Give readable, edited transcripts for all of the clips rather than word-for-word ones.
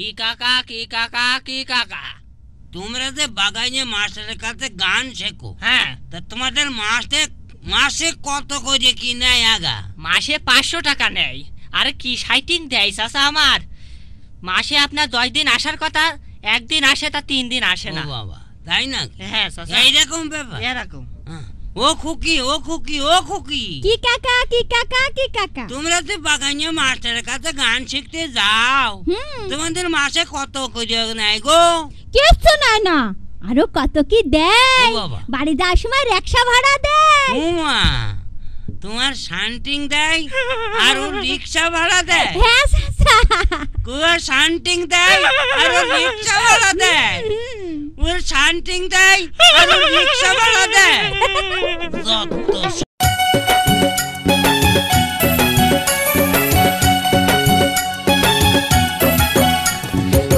কি কাকা কি কাকা কি কাকা তোমরা যে বাগাইনে মাস্টারের কাছে গান শেখো, হ্যাঁ, তা তোমাদের মাসে কত করে কি নেয় আগা? মাসে 500 টাকা নেয়। আরে কি সাইটিং দেয় চাচা আমার। মাসে আপনার 10 দিন আসার কথা, একদিন আসে তা 3 দিন আসে না। ও বাবা, তাই না? হ্যাঁ চাচা, এইরকম ব্যাপার। এরকম। ও খুকি ও খুকি ও খুকি, কি কাকা কি কাকা কি কাকা, তোমরা তো বাগাইনে মাস্টারের কাছে গান শিখতে যাও, তোমাদের মাসে কত করে নেয় গো? কিচ্ছু না না, আরো কত কি দেয়। ও বাবা, বাড়ি যাওয়ার সময় রিকশা ভাড়া দেয়। ও মা, তোমার শান্টিং দেয় আর ও রিকশা ভাড়া দেয়? হ্যাঁ চাচা, কুয়া শান্টিং দেয় আর ও রিকশা ভাড়া দেয়? ওর শান্টিং দেয় আর ও রিকশা ভাড়া দেয়?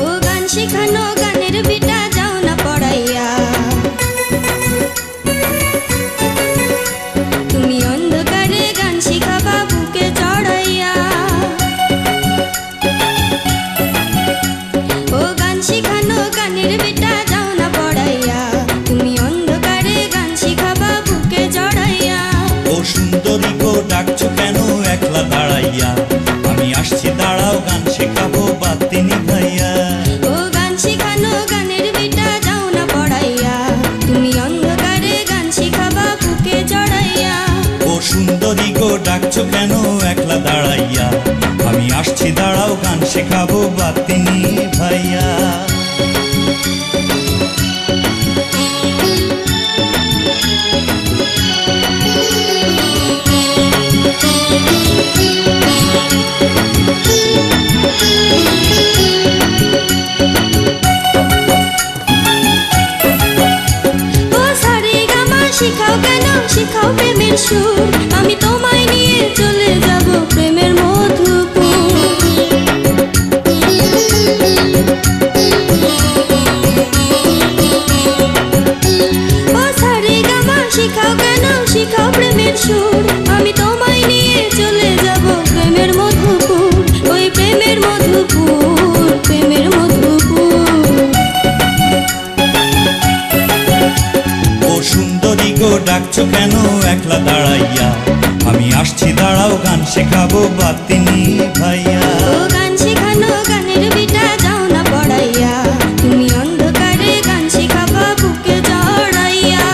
ও গান শিখানো গানের বিটা যাও না পড়াইয়া, তুমি অন্ধকারে গান শিখাবা বুকে চড়াইয়া। ও গান শিখানো গানের বিটা যাও না পড়াইয়া, তুমি অন্ধকারে গান শিখাবা বুকে চড়াইয়া। ও সুন্দরী গো ডাকছো কেন একলা দাঁড়াইয়া, আমি আসছি দাঁড়াও গান শেখাবো বাতি নিভাইয়া। ও গান শিখানো গানের বিটা যাও না পড়াইয়া, তুমি অন্ধকারে গান শিখাবা বুকে চড়াইয়া। ও সুন্দরী গো ডাকছো কেন একলা দাঁড়াইয়া, আমি আসছি দাঁড়াও গান শেখাবো বাতি নিভাইয়া। ও সারে গামা শিখাও কেন, শিখাও প্রেমের সুর, আমি তোমায় নিয়ে চলে যাব প্রেমের মধুপুর। ও সারে গামা শিখাও কেন, শিখাও প্রেমের সুর, আমি তোমায় নিয়ে চলে যাব প্রেমের মধুপুর, ওই প্রেমের মধুপুর, প্রেমের মধুপুর। ও সুন্দরী গো ডাকছো কেন একলা দাঁড়াইয়া, আমি আসছি দাঁড়াও গান শেখাবো বাতি নিভাইয়া। ও গান শিখানো গানের বিটা যাও না পড়াইয়া, তুমি অন্ধকারে গান শিখাবা বুকে চড়াইয়া।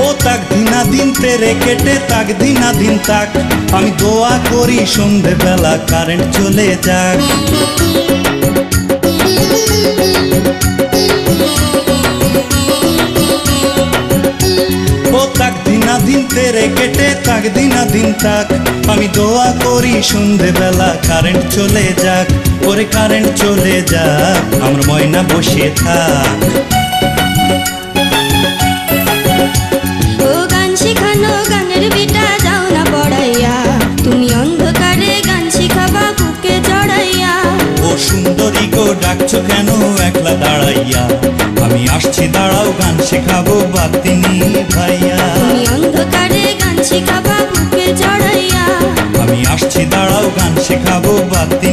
ও তাক দিনা দিন তেরে কেটে তাক দিনা দিন তাক, আমি দোয়া করি সন্ধে বেলা কারেন্ট চলে যাক। ও তাক দিনা দিন তেরে কেটে তাক দিনা দিন তাক, আমি দোয়া করি সন্ধে বেলা কারেন্ট চলে যাক। ওরে কারেন্ট চলে যাক, আমার ময়না বসে থাক। ও গান শিখানো গানের বিটা যাও না পড়াইয়া, তুমি অন্ধকারে গান শিখাবা বুকে চড়াইয়া। ও সুন্দরী গো ডাকছো কেন একলা দাঁড়াইয়া, আমি আসছি দাঁড়াও গান শেখাবো বাতি নিভাইয়া। তুমি অন্ধকারে গান শিখাবা বুকে চড়াইয়া, আমি আসছি দাঁড়াও গান শেখাবো বাতি